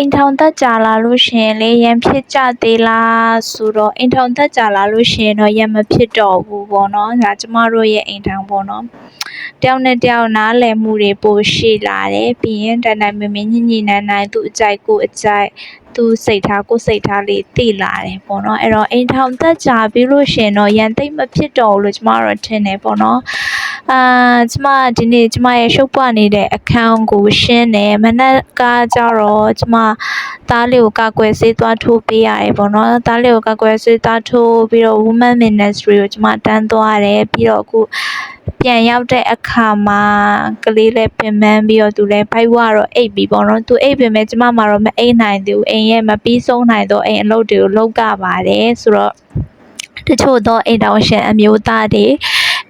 အိမ်ထောင်သက်ကြာလာလို့ရှိရင်လေရန်ဖြစ်ကြသေးလားဆိုတော့အိမ်ထောင်သက်ကြာလာလို့ရှိရင်တော့ရန်မဖြစ်တော့ဘူးပေါ့နော်ဒါကျမတို့ရဲ့အိမ်ထောင်ပေါ့နော်တယောက်နဲ့တယောက်နားလည်မှုတွေပိုရှိလာတယ်ပြီးရင်တိုင်တိုင်မင်းမင်းညှိညှိနှိုင်းနှိုင်းသူအကြိုက်ကိုအကြိုက်သူစိတ်ထားကိုစိတ်ထားလေးသိလာတယ်ပေါ့နော်အဲ့တော့အိမ်ထောင်သက်ကြာပြီးလို့ရှိရင်တော့ရန်သိမ့်မဖြစ်တော့ဘူးလို့ကျမတို့ထင်တယ်ပေါ့နော်ကျမဒီနေ့ကျမရဲ့ရှုပ်ပွနေတဲ့အခန်းကိုရှင်းတယ်မနက်ကကြတော့ကျမသားလေးကိုကာကွယ်ဆေးသွားထိုးပေးရတယ်ပေါ့နော်သားလေးကိုကာကွယ်ဆေးသွားထိုးပြီးတော့ Women Ministry ကိုကျမတန်းသွားတယ်ပြီးတော့အခုပြန်ရောက်တဲ့အခါမှာကလေးလည်းပင်ပန်းပြီးတော့သူလည်းဘိုက်ဝတော့အိပ်ပြီပေါ့နော်သူအိပ်ပေမဲ့ကျမမှာတော့မအိပ်နိုင်သေးဘူးအိမ်ရဲ့မပြီးဆုံးနိုင်တော့အိမ်အလုပ်တွေကိုလုပ်ကြပါတယ်ဆိုတော့တချို့သောအိမ်တော်ရှင်အမျိုးသားတွေ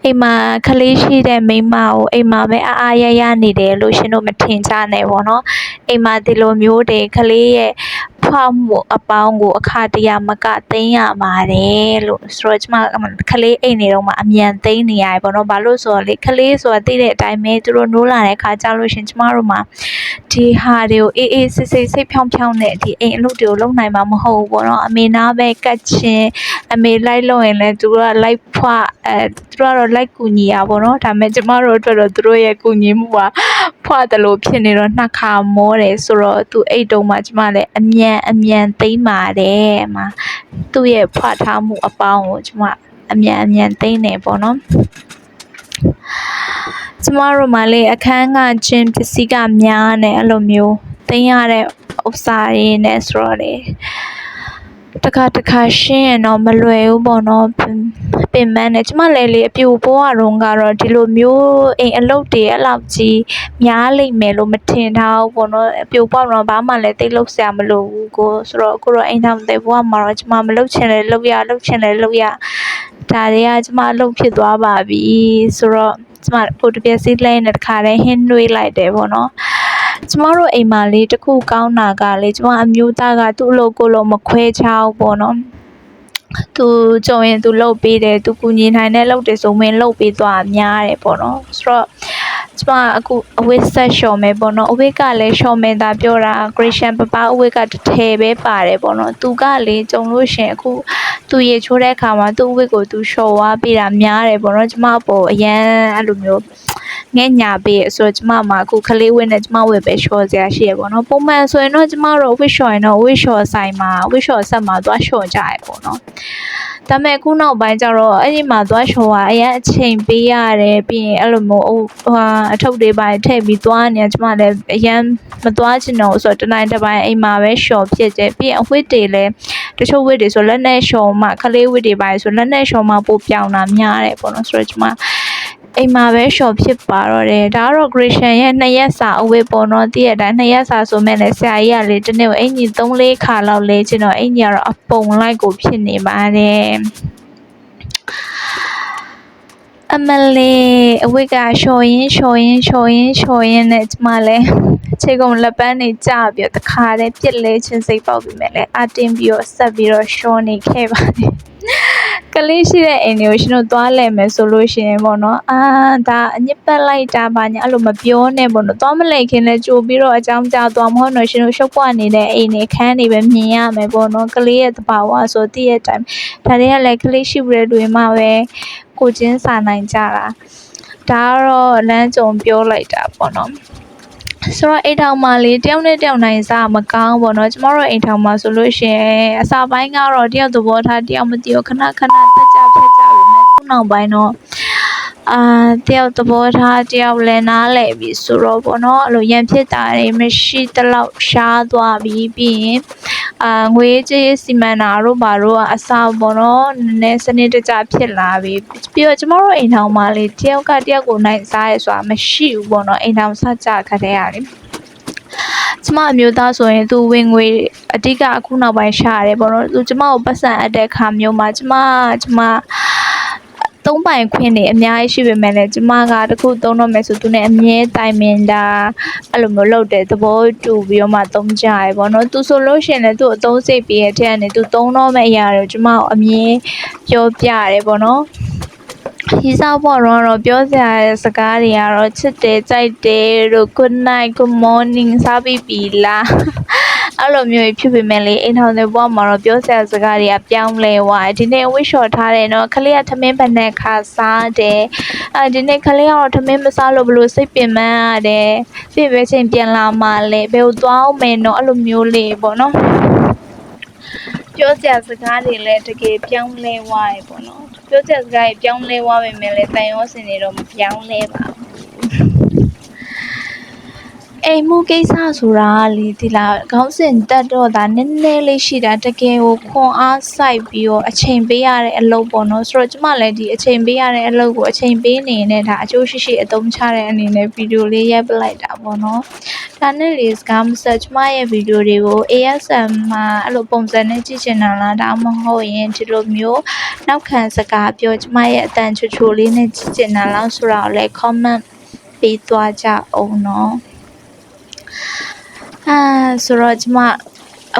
အိမ်မှာကလေးရှိတဲ့မိန်းမကိုအိမ်မှာပဲအားအားရရနေတယ်လို့ရှင်တို့မထင်ကြနဲ့ပေါ့နော်အိမ်မှာဒီလိုမျိုးတွေကလေးရဲ့ဖောက်မှုအပေါင်းကိုအခါတရမကသိမ်းရပါတယ်လို့ဆိုတော့ကျမကလေးအိမ်နေတော့မှအမြန်သိမ်းနေရတယ်ပေါ့နော်ဘာလို့ဆိုတော့လေကလေးဆိုတာသိတဲ့အတိုင်းပဲသူတို့နိုးလာတဲ့ခါကြာလို့ရှင်ကျမတို့မှာဒီဟာတွေကိုအေးအေးဆေးဆေးစိတ်ဖြောင်းဖြောင်းနဲ့ဒီအိမ်အလုပ်တွေကိုလုပ်နိုင်မှာမဟုတ်ဘူးပေါ့နော်အမေနာပဲကတ်ချင်းအမေလိုက်လို့ရင်လည်းသူတို့ကလိုက်ဖွသူတို့ကတော့လိုက်ကူညီရပေါ့နော်ဒါပေမဲ့ကျမတို့အတွက်တော့သူတို့ရဲ့ကူညီမှုကဖွတယ်လို့ဖြစ်နေတော့နှစ်ခါမောတယ်ဆိုတော့သူအိတ်တုံးမှာကျမလည်းအမြန်သိမ်းပါတယ်မှာသူ့ရဲ့ဖွထားမှုအပေါင်းကိုကျမအမြန်သိမ်းတယ်ပေါ့နော်ကျမတို့မှလေအခန်းကချင်းပစ္စည်းကများနေအဲ့လိုမျိုးသိမ်းရတဲ့ဥစ္စာတွေနဲ့ဆိုတော့လေတခါရှင်းရင်တော့မလွယ်ဘူးပေါ့နော်ပင်ပန်းနေကျမလည်းလေအပြူပေါ်ကတော့ဒီလိုမျိုးအိမ်အလုပ်တွေအဲ့လောက်ကြီးများလိမ့်မယ်လို့မထင်ထားဘူးပေါ့နော်အပြူပေါ်တော့ဘာမှလည်းသိလုပ်စရာမလိုဘူးကိုဆိုတော့အခုတော့အိမ်ထောင်တဲ့ဘဝမှာတော့ကျမမလုပ်ချင်လဲလုပ်ရလုပ်ချင်လဲလုပ်ရဒါတွေကကျမအလုပ်ဖြစ်သွားပါပြီဆိုတော့ကျမပိုတပြက်စီးလဲနေတခါတည်းဟင်းနှွေးလိုက်တယ်ပေါ့နော်ကျမတို့အိမ်မှာလေတခုကောင်းတာကလေကျမအမျိုးသားကသူ့အလုပ်ကိုလို့မခွဲခြားဘူးပေါ့နော်သူကြုံရင်သူလုပ်ပေးတယ်သူကူညီနိုင်တဲ့လုပ်တယ်ဆိုရင်လုပ်ပေးသွားများတယ်ပေါ့နော်ဆိုတော့ကျမအခုအဝတ်ဆက်လျှော်မယ်ပေါ့နော်အဝတ်ကလည်းလျှော်မယ်သာပြောတာခရစ်ယာန်ပပအဝတ်ကတစ်ထည်ပဲပါတယ်ပေါ့နော်သူကလေကြုံလို့ရှင်အခုသူရေချိုးတဲ့အခါမှာသူ့အဝတ်ကိုသူလျှော်သွားပေးတာများတယ်ပေါ့နော်ကျမအပေါ်အရန်အဲ့လိုမျိုးငဲ့ညာပေးဆိုတော့ကျမမှာအခုကလေးဝတ်နဲ့ကျမဝတ်ပဲလျှော်စရာရှိရပေါ့နော်ပုံမှန်ဆိုရင်တော့ကျမတို့ဝတ်လျှော်ရင်တော့ဝတ်လျှော်ဆိုင်မှာဝတ်လျှော်ဆက်မှာသွားလျှော်ကြရပေါ့နော်ဒါပေမဲ့အခုနောက်ပိုင်းကျတော့အဲ့ဒီမှာသွားလျှော်တာအရင်အချိန်ပေးရတယ်ပြီးရင်အဲ့လိုမျိုးအထုပ်တွေပါထည့်ပြီးသွားနေကျမလည်းအရင်မသွားချင်တော့ဆိုတော့တနိုင်တစ်ပိုင်းအိမ်မှာပဲလျှော်ဖြစ်တယ်ပြီးရင်အဝတ်တွေလည်းတချို့ဝတ်တွေဆိုလက်နဲ့လျှော်မှကလေးဝတ်တွေပါဆိုလက်နဲ့လျှော်မှပိုပြောင်းတာများတယ်ပေါ့နော်ဆိုတော့ကျမအိမ်မှာပဲလျှော်ဖြစ်ပါတော့တယ်ဒါကတော့ Christian ရဲ့2ရက်စာအဝတ်ပေါ့နော်တည့်ရတိုင်း2ရက်စာဆိုမဲ့လည်းဆရာကြီးကလေဒီနေ့ကိုအင်ကြီး3-4ခါလောက်လဲချင်တော့အင်ကြီးကတော့အပုံလိုက်ကိုဖြစ်နေပါတယ်အမလေးအဝတ်ကလျှော်ရင်းနဲ့ကျမလည်းခြေကုံလက်ပန်းတွေကျပြီးတခါတည်းပြစ်လဲချင်းစိတ်ပေါက်ပြီးမဲ့လည်းအတင်းပြီးတော့ဆက်ပြီးတော့လျှော်နေခဲ့ပါတယ်ကလေးရှိတဲ့အိမ်တွေကိုရှင်တို့သွားလဲမယ်ဆိုလို့ရှိရင်ပေါ့နော်ဒါအညစ်ပတ်လိုက်တာပါညာအဲ့လိုမပြောနဲ့ပေါ့နော်သွားမလဲခင်လဲကြိုပြီးတော့အကြောင်းကြားသွားမဟုတ်တော့ရှင်တို့ရှုပ်ပွားနေတဲ့အိမ်တွေခန်းတွေပဲမြင်ရမယ်ပေါ့နော်ကလေးရဲ့တဘာဝဆိုတည့်ရဲ့တိုင်းဒါတွေကလည်းကလေးရှိတဲ့တွေမှပဲကိုချင်းစာနိုင်ကြတာဒါကတော့လမ်းကြုံပြောလိုက်တာပေါ့နော်ဆိုတော့အိမ်ထောင်မှာလေတယောက်နဲ့တယောက်နိုင်စားမကောင်းပေါ့နော်ကျမတို့အိမ်ထောင်မှာဆိုလို့ရှိရင်အစာပိုင်းကတော့တယောက်သဘောထားတယောက်မသိဘူးခဏတက်ကြဖြတ်ကြပြီမဲ့ခုနောက်ပိုင်းတော့တယောက်သဘောထားတယောက်လည်းနားလည်ပြီဆိုတော့ပေါ့နော်အဲ့လိုရန်ဖြစ်တာတွေမရှိတလောက်ရှားသွားပြီပြီးရင်ငွေကြေးစီမံတာတို့ဘာတို့ကအစားပေါ့နော်နည်းနည်းစနစ်တကျဖြစ်လာပြီပြီးတော့ကျမတို့အိမ်ထောင်မှာလေတယောက်ကတယောက်ကိုနိုင်စားရဆိုတာမရှိဘူးပေါ့နော်အိမ်ထောင်စကြခတဲ့ရတယ်ကျမအမျိုးသားဆိုရင်သူဝင်ငွေအဓိကအခုနောက်ပိုင်းရှာရတယ်ပေါ့နော်သူကျမကိုပတ်စံအပ်တဲ့ခါမျိုးမှာကျမသုံးပိုင်ခွင့်တွေအများကြီးရှိပေမဲ့လည်းကျမကတခုသုံးတော့မယ်ဆိုသူနဲ့အမြဲတိုင်ပင်တာအဲ့လိုမျိုးလုပ်တယ်သဘောတူပြီးတော့မှသုံးကြရပေါ့နော်သူဆိုလို့ရှိရင်လည်းသူ့အသုံးစိတ်ပြီးရဲ့တဲ့ကနေသူသုံးတော့မယ့်အရာတွေကျမကိုအမြဲပြောပြရတယ်ပေါ့နော်ဒီစားပေါ်တော့ပြောစရာစကားတွေကတော့ချစ်တယ်ကြိုက်တယ်တို့ good night good morning စားပြီးပြီလား အဲ့လိုမျိုးဖြစ်ပေမဲ့လေအိမ်ထောင်တွေဘဝမှာတော့ပြောစရာစကားတွေကပြောင်းလဲသွားတယ်ဒီနေ့ဝှေ့လျှော်ထားတယ်နော်ခလေးကထမင်းဘက်နဲ့ခါစားတယ်ဒီနေ့ခလေးကတော့ထမင်းမစားလို့ဘလို့စိတ်ပင်ပန်းရတယ်ပြည့်ပဲချိန်ပြန်လာမှလေဘယ်ကိုသွားအောင်မယ်နော်အဲ့လိုမျိုးလေးပေါ့နော်ပြောစရာစကားတွေလည်းတကယ်ပြောင်းလဲသွားတယ်ပေါ့နော်ပြောစရာစကားတွေပြောင်းလဲသွားပေမဲ့လည်းတန်ရောစင်တွေတော့မပြောင်းလဲပါဘူးအိမ်မှုကိစ္စဆိုတာလေဒီလားခေါင်းစဉ်တက်တော့ဒါနည်းနည်းလေးရှိတာတကယ်ကိုခွန်အားစိုက်ပြီးတော့အချိန်ပေးရတဲ့အလုပ်ပေါ့နော်ဆိုတော့ကျမလည်းဒီအချိန်ပေးရတဲ့အလုပ်ကိုအချိန်ပေးနေနဲ့ဒါအကျိုးရှိရှိအသုံးချတဲ့အနေနဲ့ဗီဒီယိုလေးရိုက်ပလိုက်တာပေါ့နော်ဒါနဲ့လေစကားမဆက်ကျမရဲ့ဗီဒီယိုတွေကို ASM မှာအဲ့လိုပုံစံနဲ့ကြည့်ချင်တာလားဒါမှမဟုတ်ရင်ဒီလိုမျိုးနောက်ခံစကားပြောကျမရဲ့အတန်ချိုလေးနဲ့ကြည့်ချင်တာလားဆိုတာကိုလည်း comment ပေးသွားကြအောင်နော်ဆိုတော့ကျမ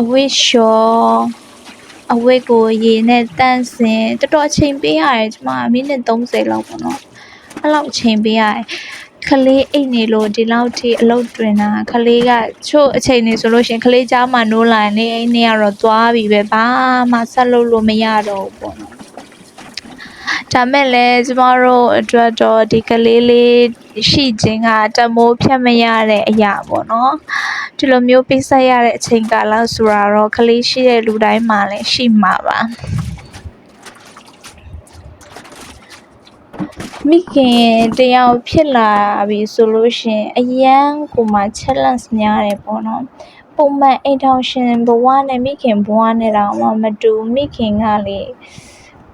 အဝတ်လျှော်အဝတ်ကိုရေနဲ့တန့်စင်တော်တော်အချိန်ပေးရတယ်ကျမမိနစ်30လောက်ပေါ့နော်အဲ့လောက်အချိန်ပေးရတယ်ခလေးအိတ်နေလို့ဒီလောက်ထိအလုပ်တွင်တာခလေးကချို့အချိန်နေဆိုလို့ရှင်ခလေးကြားမှာနိုးလာရင်လေအိတ်နေကတော့သွားပြီပဲဘာမှဆက်လုပ်လို့မရတော့ဘူးပေါ့နော်ဒါမဲ့လည်းကျမတို့အတွက်တော့ဒီကလေးလေးရှိခြင်းကတမိုးဖြတ်မရတဲ့အရာပေါ့နော်ဒီလိုမျိုးပိတ်ဆက်ရတဲ့အချိန်ကာလဆိုတာတော့ကလေးရှိတဲ့လူတိုင်းမှာလည်းရှိမှာပါမိခင်တယောက်ဖြစ်လာပြီဆိုလို့ရှင်အရန်ကိုမှ challenge များတယ်ပေါ့နော်ပုံမှန်အိမ်ထောင်ရှင်ဘဝနဲ့မိခင်ဘဝနဲ့တော့မတူမိခင်ကလေ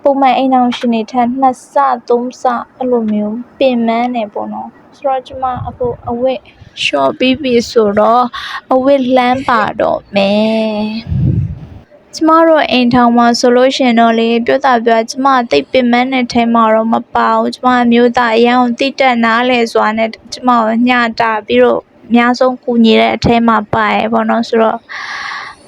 ပုံမှန်အိမ်ထောင်ရှင်တွေထက်2ဆ3ဆအဲ့လိုမျိုးပင်ပန်းနေပေါ့နော်ဆိုတော့ကျမအခုအဝတ်လျှော်ပြီးပြီဆိုတော့အဝတ်လှမ်းပါတော့မယ်ကျမတို့အိမ်ထောင်မှာဆိုလို့ရှင်တော့လေပြောတာပြောကျမတိတ်ပင်ပန်းတဲ့ထဲမှာတော့မပါဘူးကျမအမျိုးသားအရန်ကိုတိတက်နားလဲစွာနဲ့ကျမကိုညတာပြီးတော့အများဆုံးကူညီတဲ့အထဲမှာပါရပေါ့နော်ဆိုတော့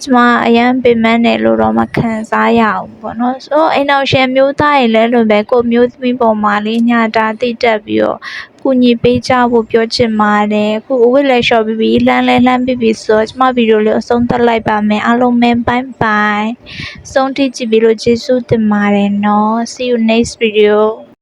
ကျမအရန်ပင်ပန်းတယ်လို့တော့မခံစားရဘူးပေါ့နော်ဆိုတော့အိမ်တော်ရှင်မျိုးသားတွေလည်းလိုပဲကိုမျိုးသမီးပေါ်မှာလေးညတာတိတက်ပြီးတော့ကူညီပေးကြဖို့ပြောချင်ပါတယ်အခုအဝတ်လည်းလျှော်ပြီးပြီလှမ်းပြီးပြီဆိုတော့ကျမဗီဒီယိုလေးအဆုံးသတ်လိုက်ပါမယ်အားလုံးပဲ bye bye ဆုံးထိကြည့်ပြီးလို့ကျေးဇူးတင်ပါတယ်နော် see you next video